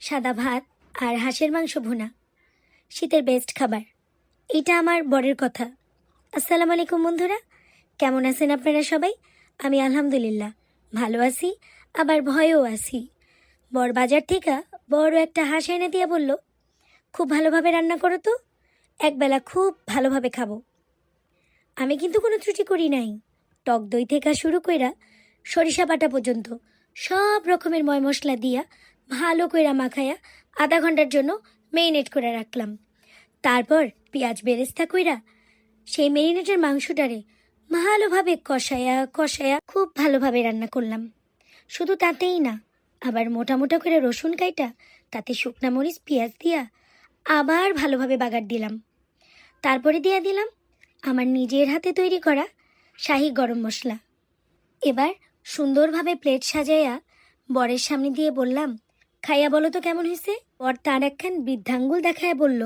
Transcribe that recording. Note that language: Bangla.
সাদা ভাত আর হাঁসের মাংস ভুনা, শীতের বেস্ট খাবার। এটা আমার বরের কথা। আসসালামু আলাইকুম বন্ধুরা, কেমন আছেন আপনারা সবাই? আমি আলহামদুলিল্লাহ ভালো আছি, আবার ভয়েও আছি। বর বাজার থেকে বড় একটা হাঁস এনে দিয়ে বলল, খুব ভালোভাবে রান্না করো তো, একবেলা খুব ভালোভাবে খাবো। আমি কিন্তু কোনো ত্রুটি করি নাই। টক দই থেকে শুরু কইরা সরিষা বাটা পর্যন্ত সব রকমের ময় মশলা দিয়া ভালো কইরা মাখায়া আধা ঘন্টার জন্য মেরিনেট করে রাখলাম। তারপর পেঁয়াজ বেরেস্তা কইরা সেই মেরিনেটের মাংসটারে ভালোভাবে কষায়া কষায়া খুব ভালোভাবে রান্না করলাম। শুধু তাতেই না, আবার মোটা মোটা করে রসুন কাইটা তাতে শুকনা মরিচ পেঁয়াজ দিয়া আবার ভালোভাবে বাগার দিলাম। তারপরে দিয়া দিলাম আমার নিজের হাতে তৈরি করা শাহি গরম মশলা। এবার সুন্দরভাবে প্লেট সাজাইয়া বরের সামনে দিয়ে বললাম, খাইয়া বলো তো কেমন হয়েছে। বর তার একখান বৃদ্ধাঙ্গুল দেখায় বলল,